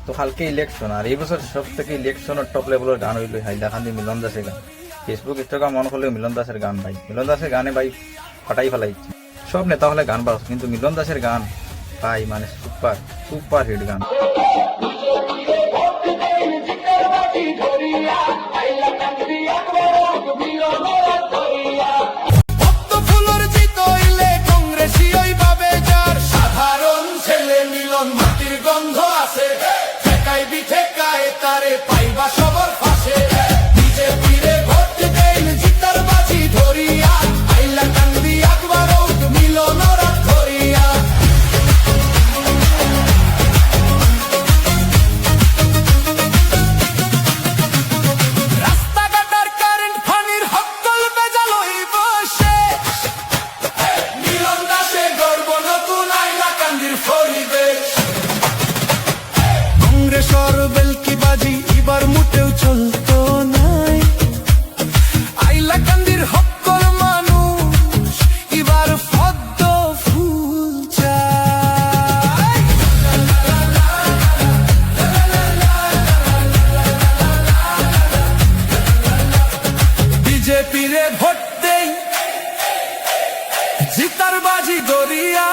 তো কালকে ইলেকশন, আর এই বছর সব থেকে ইলেকশনের টপ লেভেলের গান হইল হাইলাকান্দি মিলন দাসের গান। ফেসবুক ইনস্টাগ্রাম মনে করলেও মিলন দাসের গান ভাই, মিলন দাসের গানে ভাই ফাটাই ফেলাইছে। সব নেতা হলে গান বাড়ছে, কিন্তু মিলন দাসের গান ভাই মানে সুপার সুপার হিট গান। কংগ্রেসর বেলকি বাজি এবার মুটেও চলতো নাই, আইলাকান্দির হক্কল মানুষ এবার পদ্ম ফুল চায়। বিজেপি রে ভোট দেই, জিতার বাজি গড়িয়া